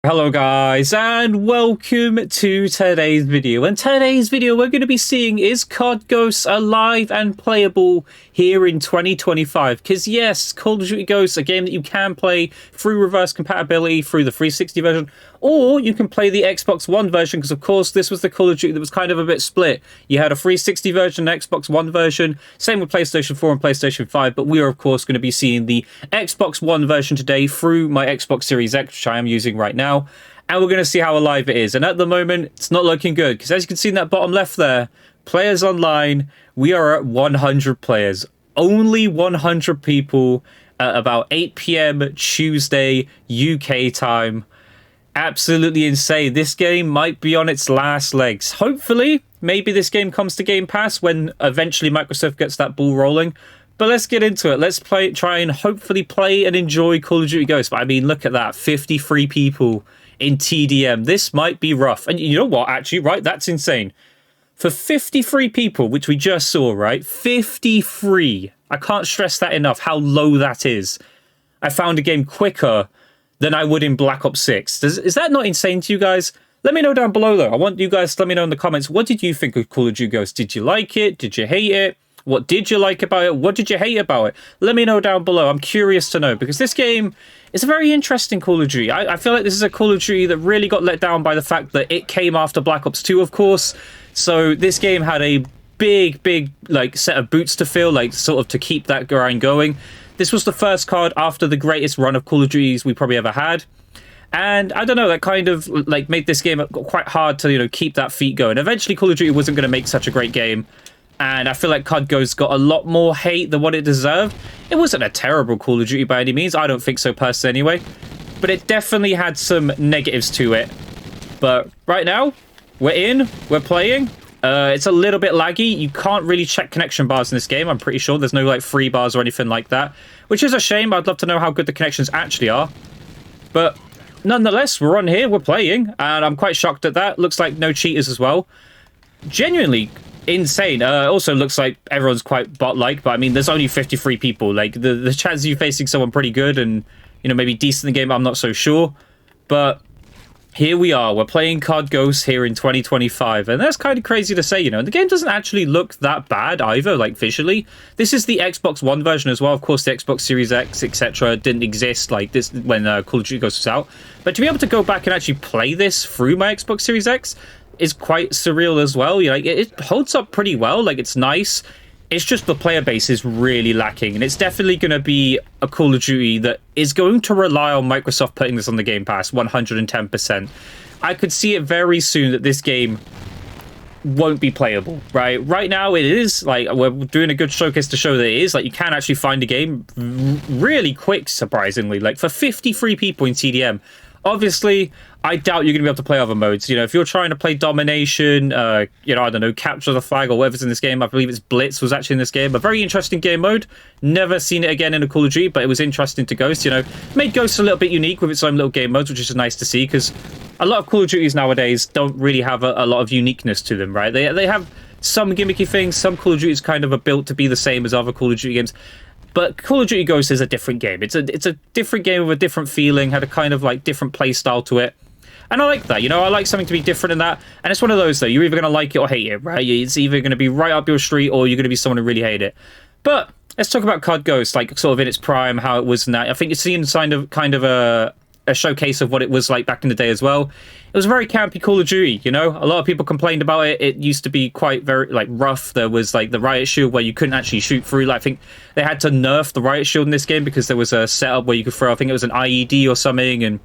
Hello guys and welcome to today's video. In today's video we're going to be seeing is COD Ghosts alive and playable here in 2025, because yes, Call of Duty Ghosts, a game that you can play through reverse compatibility through the 360 version, or you can play the Xbox One version, because of course this was the Call of Duty that was kind of a bit split. You had a 360 version, an Xbox One version, same with PlayStation 4 and PlayStation 5, but we are of course going to be seeing the Xbox One version today through my Xbox Series X, which I am using right now. And we're going to see how alive it is. And at the moment, it's not looking good, because as you can see in that bottom left there, players online, we are at 100 players. Only 100 people at about 8 p.m. Tuesday UK time. Absolutely insane. This game might be on its last legs. Hopefully, maybe this game comes to Game Pass when eventually Microsoft gets that ball rolling. But let's get into it. Let's try and hopefully play and enjoy Call of Duty Ghosts. But I mean, look at that. 53 people in TDM. This might be rough. And you know what, actually, right? That's insane. For 53 people, which we just saw, right? 53. I can't stress that enough, how low that is. I found a game quicker than I would in Black Ops 6. Is that not insane to you guys? Let me know down below, though. I want you guys to let me know in the comments. What did you think of Call of Duty Ghosts? Did you like it? Did you hate it? What did you like about it? What did you hate about it? Let me know down below. I'm curious to know, because this game is a very interesting Call of Duty. I feel like this is a Call of Duty that really got let down by the fact that it came after Black Ops 2, of course. So this game had a big, like, set of boots to fill, like, sort of to keep that grind going. This was the first COD after the greatest run of Call of Duties we probably ever had. And I don't know, that kind of, like, made this game quite hard to, you know, keep that feat going. Eventually, Call of Duty wasn't going to make such a great game. And I feel like COD Ghosts got a lot more hate than what it deserved. It wasn't a terrible Call of Duty by any means. I don't think so personally anyway. But it definitely had some negatives to it. But right now, we're in. We're playing. It's a little bit laggy. You can't really check connection bars in this game, I'm pretty sure. There's no, like, free bars or anything like that. Which is a shame. I'd love to know how good the connections actually are. But nonetheless, we're on here. We're playing. And I'm quite shocked at that. Looks like no cheaters as well. Genuinely insane. Also looks like everyone's quite bot-like, but I mean, there's only 53 people. Like, the chance of you facing someone pretty good and, you know, maybe decent in the game, I'm not so sure. But here we are. We're playing COD Ghosts here in 2025, and that's kind of crazy to say, you know. The game doesn't actually look that bad either, like, visually. This is the Xbox One version as well. Of course, the Xbox Series X, etc. didn't exist, like, this when Call of Duty Ghosts was out. But to be able to go back and actually play this through my Xbox Series X is quite surreal as well. You know, it holds up pretty well. Like, it's nice. It's just the player base is really lacking, and it's definitely going to be a Call of Duty that is going to rely on Microsoft putting this on the Game Pass 110%. I could see it very soon that this game won't be playable, right? Right now it is, like, we're doing a good showcase to show that it is, like, you can actually find a game really quick, surprisingly, like, for 53 people in TDM. Obviously, I doubt you're going to be able to play other modes. You know, if you're trying to play Domination, you know, I don't know, Capture the Flag or whatever's in this game, I believe it's Blitz was actually in this game. A very interesting game mode. Never seen it again in a Call of Duty, but it was interesting to Ghost, you know. Made Ghost a little bit unique with its own little game modes, which is nice to see, because a lot of Call of Duties nowadays don't really have a lot of uniqueness to them, right? They have some gimmicky things. Some Call of Duties kind of are built to be the same as other Call of Duty games. But Call of Duty Ghosts is a different game. It's a different game with a different feeling, had a kind of, like, different play style to it. And I like that, you know, I like something to be different in that. And it's one of those, though, you're either going to like it or hate it, right? It's either going to be right up your street or you're going to be someone who really hate it. But let's talk about COD Ghosts, like, sort of in its prime, how it was now. I think you're seeing kind of a showcase of what it was like back in the day as well. It was a very campy Call of Duty, you know? A lot of people complained about it. It used to be quite very, like, rough. There was, like, the riot shield where you couldn't actually shoot through. Like, I think they had to nerf the riot shield in this game because there was a setup where you could throw, I think it was an IED or something, and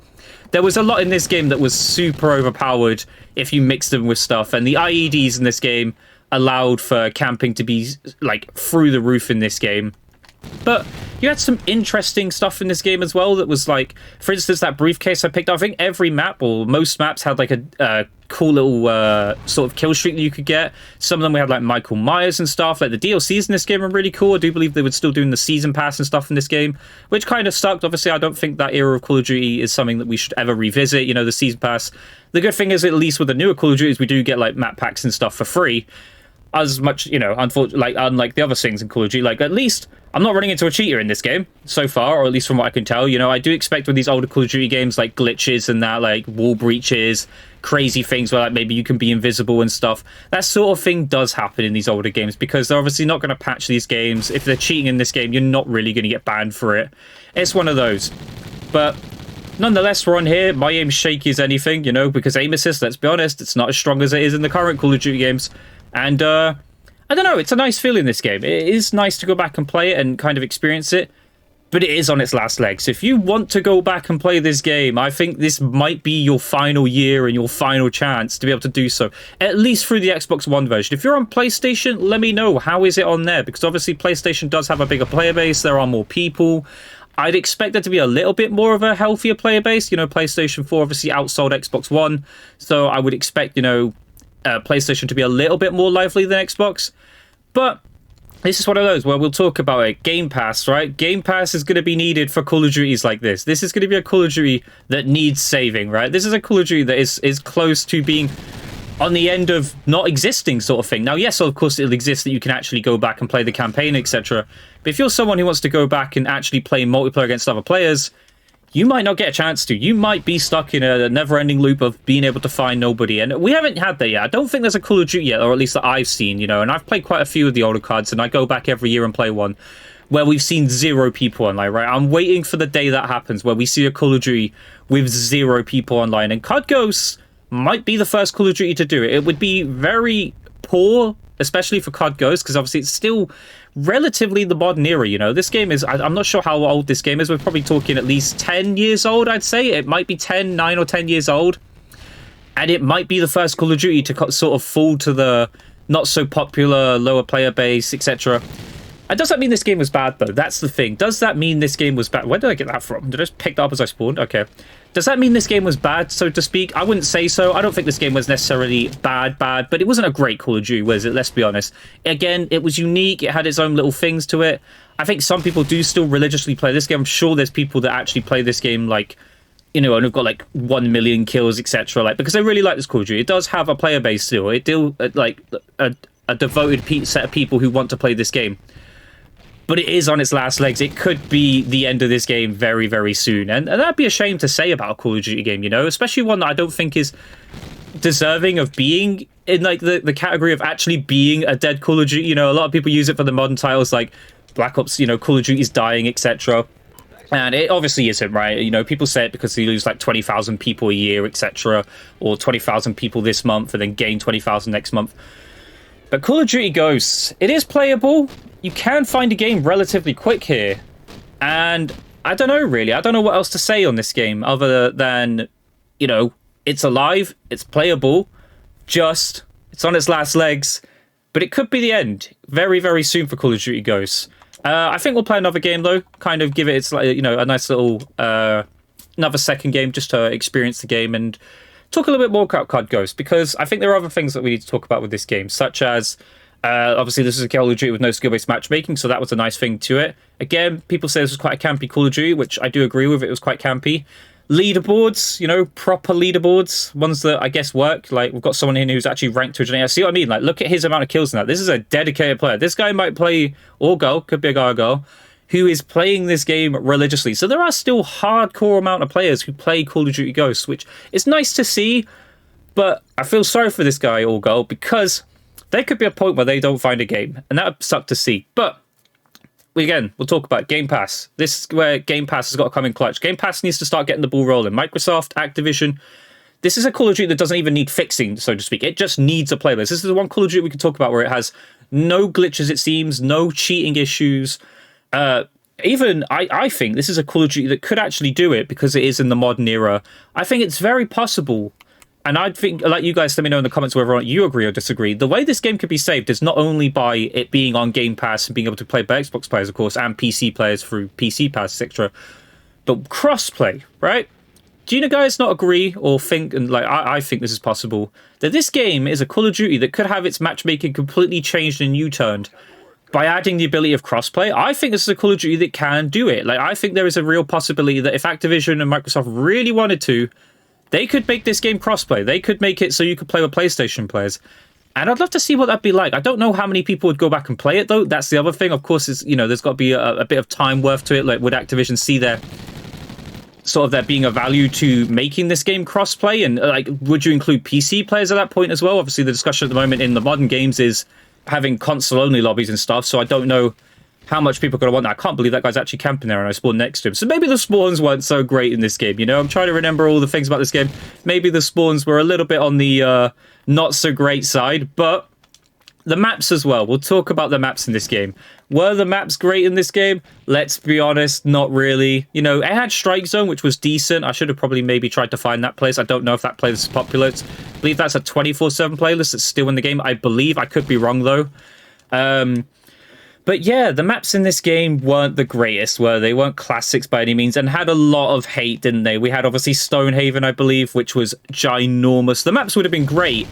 there was a lot in this game that was super overpowered if you mixed them with stuff. And the IEDs in this game allowed for camping to be, like, through the roof in this game. But you had some interesting stuff in this game as well that was, like, for instance, that briefcase I picked up. I think every map, or most maps, had, like, a cool little sort of kill streak that you could get. Some of them we had, like, Michael Myers and stuff. Like, the DLCs in this game are really cool. I do believe they were still doing the season pass and stuff in this game, which kind of sucked. Obviously, I don't think that era of Call of Duty is something that we should ever revisit, you know, the season pass. The good thing is, at least with the newer Call of Duties, we do get, like, map packs and stuff for free. as much, you know, unfortunately, like, unlike the other things in Call of Duty, like, at least I'm not running into a cheater in this game so far, or at least from what I can tell. You know, I do expect with these older Call of Duty games, like glitches and that, like wall breaches, crazy things where like maybe you can be invisible and stuff. That sort of thing does happen in these older games because they're obviously not going to patch these games. If they're cheating in this game, you're not really going to get banned for it. It's one of those. But nonetheless, we're on here. My aim's shaky as anything, you know, because aim assist, let's be honest, it's not as strong as it is in the current Call of Duty games. And, I don't know, it's a nice feeling, this game. It is nice to go back and play it and kind of experience it, but it is on its last legs. If you want to go back and play this game, I think this might be your final year and your final chance to be able to do so, at least through the Xbox One version. If you're on PlayStation, let me know, how is it on there? Because obviously PlayStation does have a bigger player base, there are more people. I'd expect there to be a little bit more of a healthier player base. You know, PlayStation 4 obviously outsold Xbox One, so I would expect, you know, PlayStation to be a little bit more lively than Xbox. But this is one of those where we'll talk about it. Game Pass, right? Game Pass is going to be needed for Call of Duties like this. This is going to be a Call of Duty that needs saving, right? This is a Call of Duty that is close to being on the end of not existing sort of thing. Now, yes, of course, it'll exist that you can actually go back and play the campaign, etc. But if you're someone who wants to go back and actually play multiplayer against other players, you might not get a chance to. You might be stuck in a never-ending loop of being able to find nobody. And we haven't had that yet. I don't think there's a Call of Duty yet, or at least that I've seen, you know. And I've played quite a few of the older cards, and I go back every year and play one where we've seen 0 people online, right? I'm waiting for the day that happens, where we see a Call of Duty with 0 people online. And COD Ghosts might be the first Call of Duty to do it. It would be very poor, especially for COD Ghosts, because obviously it's still relatively the modern era, you know. This game is, I'm not sure how old this game is. We're probably talking at least 10 years old, I'd say. It might be 9 or 10 years old. And it might be the first Call of Duty to sort of fall to the not so popular, lower player base, etc. And does that mean this game was bad, though? That's the thing. Does that mean this game was bad? Where did I get that from? Did I just pick that up as I spawned? Okay. Does that mean this game was bad, so to speak? I wouldn't say so. I don't think this game was necessarily bad, but it wasn't a great Call of Duty, was it? Let's be honest. Again, it was unique. It had its own little things to it. I think some people do still religiously play this game. I'm sure there's people that actually play this game, like, you know, and have got like 1 million kills, etc. Like, because they really like this Call of Duty. It does have a player base still. It still, like, a devoted set of people who want to play this game. But it is on its last legs. It could be the end of this game very, very soon. And that'd be a shame to say about a Call of Duty game, you know? Especially one that I don't think is deserving of being in, like, the category of actually being a dead Call of Duty. You know, a lot of people use it for the modern titles like Black Ops, you know, Call of Duty's dying, etc. And it obviously isn't, right? You know, people say it because they lose like 20,000 people a year, etc. Or 20,000 people this month and then gain 20,000 next month. But Call of Duty Ghosts, it is playable. You can find a game relatively quick here. And I don't know, really. I don't know what else to say on this game other than, you know, it's alive, it's playable, it's on its last legs, but it could be the end very, very soon for Call of Duty Ghosts. I think we'll play another game, though, kind of give it its, like, you know, a nice little, another second game just to experience the game and talk a little bit more about COD Ghosts, because I think there are other things that we need to talk about with this game, such as, obviously this is a Call of Duty with no skill-based matchmaking, so that was a nice thing to it. Again, people say this was quite a campy Call of Duty, which I do agree with. It was quite campy. Leaderboards, you know, proper leaderboards, ones that I guess work. Like, we've got someone in who's actually ranked 208. See what I mean? Like, look at his amount of kills in that. This is a dedicated player. This guy might play, or girl, could be a guy or girl, who is playing this game religiously. So there are still hardcore amount of players who play Call of Duty Ghosts, which is nice to see, but I feel sorry for this guy or girl because there could be a point where they don't find a game, and that would suck to see. But again, we'll talk about Game Pass. This is where Game Pass has got to come in clutch. Game Pass needs to start getting the ball rolling. Microsoft, Activision, this is a Call of Duty that doesn't even need fixing, so to speak. It just needs a playlist. This is the one Call of Duty we can talk about where it has no glitches, it seems, no cheating issues. Even, I think this is a Call of Duty that could actually do it because it is in the modern era. I think it's very possible. And I think, like you guys, let me know in the comments whether or not you agree or disagree. The way this game could be saved is not only by it being on Game Pass and being able to play by Xbox players, of course, and PC players through PC Pass, etc., but cross-play, right? Do you guys not agree or think, and like I think this is possible, that this game is a Call of Duty that could have its matchmaking completely changed and U-turned by adding the ability of crossplay? I think this is a Call of Duty that can do it. Like, I think there is a real possibility that if Activision and Microsoft really wanted to, they could make this game crossplay. They could make it so you could play with PlayStation players. And I'd love to see what that'd be like. I don't know how many people would go back and play it, though. That's the other thing. Of course, is, you know, there's got to be a bit of time worth to it. Like, would Activision see their sort of there being a value to making this game cross-play? And, like, would you include PC players at that point as well? Obviously, the discussion at the moment in the modern games is having console-only lobbies and stuff, so I don't know how much people are going to want that. I can't believe that guy's actually camping there and I spawned next to him. So maybe the spawns weren't so great in this game, you know? I'm trying to remember all the things about this game. Maybe the spawns were a little bit on the not so great side, but the maps as well. We'll talk about the maps in this game. Were the maps great in this game? Let's be honest, not really. You know, it had Strike Zone, which was decent. I should have probably maybe tried to find that place. I don't know if that playlist is popular. I believe that's a 24/7 playlist that's still in the game. I believe. I could be wrong, though. But yeah, the maps in this game weren't the greatest, were they? Weren't classics by any means, and had a lot of hate, didn't they? We had obviously Stonehaven, I believe, which was ginormous. The maps would have been great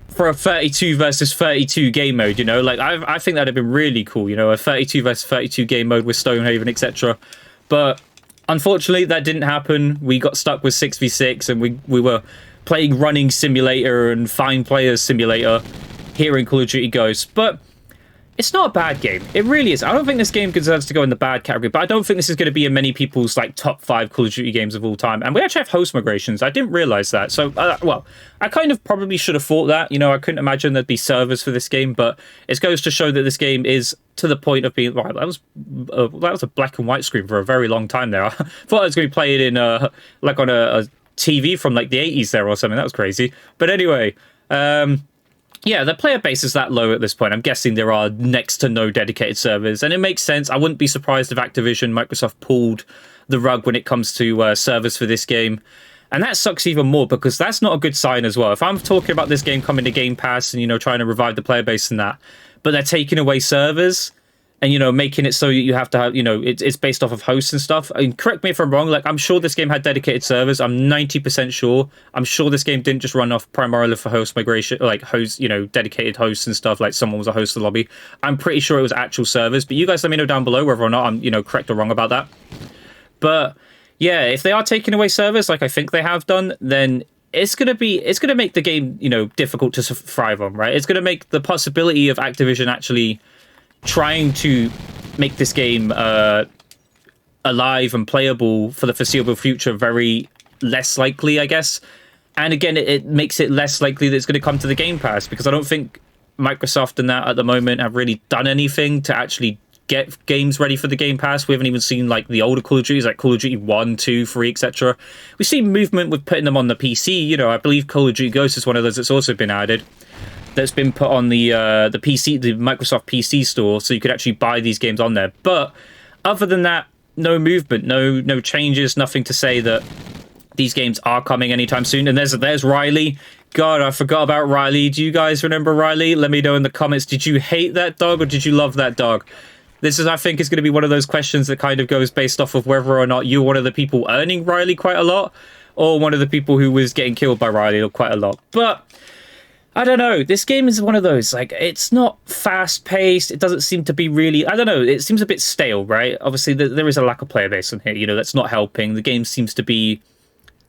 for a 32 versus 32 game mode, you know? Like, I think that'd have been really cool, you know? A 32 versus 32 game mode with Stonehaven, etc. But unfortunately, that didn't happen. We got stuck with 6v6, and we were playing Running Simulator and Find Players Simulator here in Call of Duty Ghosts. But it's not a bad game. It really is. I don't think this game deserves to go in the bad category, but I don't think this is going to be in many people's like top 5 Call of Duty games of all time. And we actually have host migrations. I didn't realize that. So, well, I kind of probably should have thought that. You know, I couldn't imagine there'd be servers for this game, but it goes to show that this game is to the point of being. Right, that was a black and white screen for a very long time there. I thought I was going to be playing in like on a TV from like the 80s there or something. That was crazy. But anyway, yeah, the player base is that low at this point. I'm guessing there are next to no dedicated servers, and it makes sense. I wouldn't be surprised if Activision, Microsoft pulled the rug when it comes to servers for this game. And that sucks even more because that's not a good sign as well. If I'm talking about this game coming to Game Pass and, you know, trying to revive the player base and that, but they're taking away servers and, you know, making it so you have to have, you know, it's based off of hosts and stuff. I mean, correct me if I'm wrong. Like, I'm sure this game had dedicated servers. I'm 90% sure. I'm sure this game didn't just run off primarily for host migration, like host, you know, dedicated hosts and stuff. Like someone was a host of the lobby. I'm pretty sure it was actual servers. But you guys let me know down below whether or not I'm, you know, correct or wrong about that. But yeah, if they are taking away servers, like I think they have done, then it's gonna make the game, you know, difficult to thrive on, right? It's gonna make the possibility of Activision actually trying to make this game alive and playable for the foreseeable future very less likely, I guess. And again, it makes it less likely that it's going to come to the Game Pass, because I don't think Microsoft and that at the moment have really done anything to actually get games ready for the Game Pass. We haven't even seen like the older Call of Duties, like Call of Duty 1, 2, 3, etc. We've seen movement with putting them on the PC. You know, I believe Call of Duty Ghosts is one of those that's also been added, that's been put on the PC, the Microsoft PC store, so you could actually buy these games on there. But other than that, no movement, no changes, nothing to say that these games are coming anytime soon. And there's Riley. God, I forgot about Riley. Do you guys remember Riley? Let me know in the comments. Did you hate that dog or did you love that dog? This is, I think, is going to be one of those questions that kind of goes based off of whether or not you're one of the people earning Riley quite a lot, or one of the people who was getting killed by Riley quite a lot. But I don't know. This game is one of those, like, it's not fast-paced. It doesn't seem to be really, I don't know, it seems a bit stale, right? Obviously, there is a lack of player base on here, you know, that's not helping. The game seems to be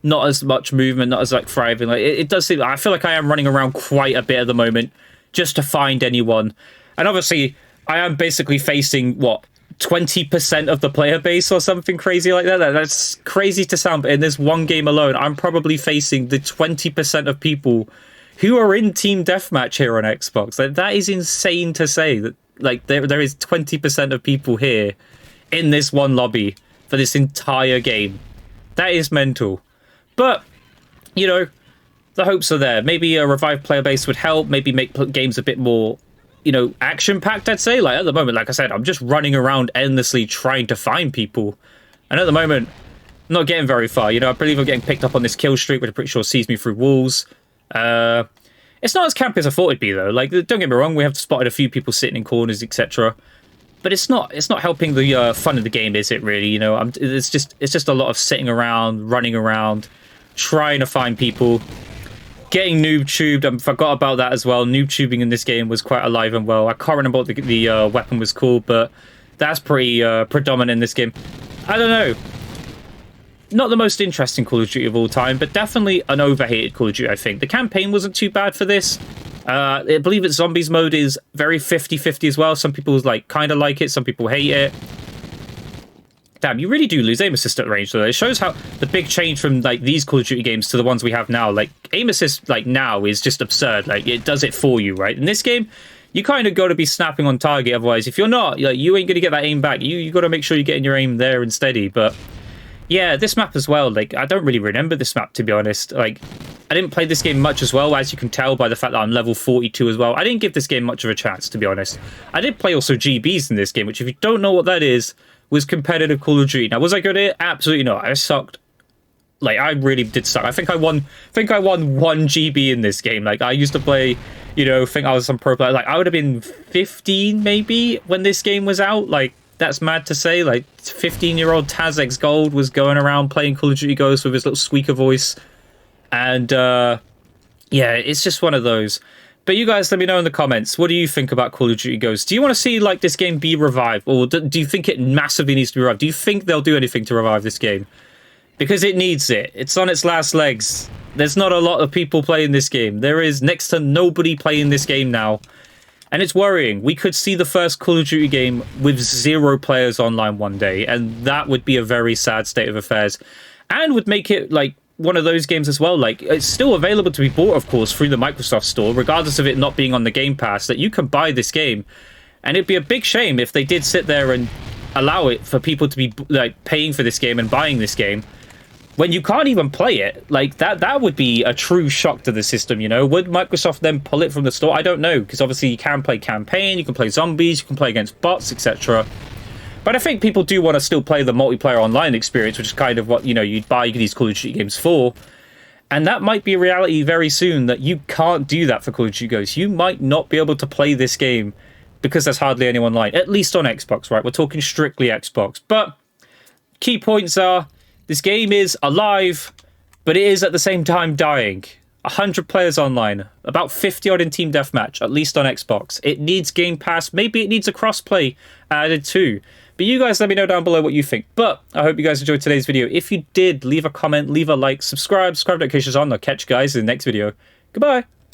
not as much movement, not as, like, thriving. Like, it does seem, I feel like I am running around quite a bit at the moment just to find anyone. And obviously, I am basically facing, what, 20% of the player base or something crazy like that. That's crazy to sound, but in this one game alone, I'm probably facing the 20% of people who are in Team Deathmatch here on Xbox. Like, that is insane to say that, like, there is 20% of people here in this one lobby for this entire game. That is mental. But, you know, the hopes are there. Maybe a revived player base would help. Maybe make games a bit more, you know, action-packed, I'd say. Like, at the moment, like I said, I'm just running around endlessly trying to find people. And at the moment, I'm not getting very far. You know, I believe I'm getting picked up on this kill streak, which I'm pretty sure sees me through walls. It's not as campy as I thought it'd be, though. Like, don't get me wrong, we have spotted a few people sitting in corners, etc. But it's not helping the fun of the game, is it? Really, you know, it's just a lot of sitting around, running around, trying to find people, getting noob tubed. I forgot about that as well. Noob tubing in this game was quite alive and well. I can't remember what the weapon was called, but that's pretty predominant in this game. I don't know. Not the most interesting Call of Duty of all time, but definitely an overhated Call of Duty, I think. The campaign wasn't too bad for this. I believe that zombies mode is very 50-50 as well. Some people like kind of like it, some people hate it. Damn, you really do lose aim assist at range, though. It shows how the big change from like these Call of Duty games to the ones we have now. Like aim assist, like now, is just absurd. Like it does it for you, right? In this game, you kind of got to be snapping on target. Otherwise, if you're not, like, you ain't gonna get that aim back. You got to make sure you're getting your aim there and steady. But yeah, this map as well. Like I don't really remember this map, to be honest. Like I didn't play this game much as well, as you can tell by the fact that I'm level 42 as well. I didn't give this game much of a chance, to be honest. I did play also GBs in this game, which if you don't know what that is, was competitive Call of Duty. Now, was I good at it? Absolutely not. I sucked. Like, I really did suck. I think I won 1 GB in this game. Like, I used to play, you know, think I was some pro player. Like, I would have been 15, maybe, when this game was out. Like, that's mad to say. Like, 15-year-old Taz Gold was going around playing Call of Duty Ghosts with his little squeaker voice. And, yeah, it's just one of those. But you guys, let me know in the comments, what do you think about Call of Duty Ghosts? Do you want to see, like, this game be revived? Or do you think it massively needs to be revived? Do you think they'll do anything to revive this game? Because it needs it. It's on its last legs. There's not a lot of people playing this game. There is next to nobody playing this game now. And it's worrying. We could see the first Call of Duty game with 0 players online one day. And that would be a very sad state of affairs. And would make it, like, one of those games as well. Like, it's still available to be bought, of course, through the Microsoft Store, regardless of it not being on the Game Pass, that you can buy this game. And it'd be a big shame if they did sit there and allow it for people to be, like, paying for this game and buying this game when you can't even play it. Like, that would be a true shock to the system, you know? Would Microsoft then pull it from the store? I don't know, because obviously you can play campaign, you can play zombies, you can play against bots, etc. But I think people do want to still play the multiplayer online experience, which is kind of what, you know, you'd buy these Call of Duty games for. And that might be a reality very soon, that you can't do that for Call of Duty Ghosts. You might not be able to play this game because there's hardly anyone online, at least on Xbox, right? We're talking strictly Xbox. But key points are, this game is alive, but it is at the same time dying. 100 players online, about 50 odd in Team Deathmatch, at least on Xbox. It needs Game Pass. Maybe it needs a crossplay added too. But you guys let me know down below what you think. But I hope you guys enjoyed today's video. If you did, leave a comment, leave a like, subscribe, notifications on. I'll catch you guys in the next video. Goodbye.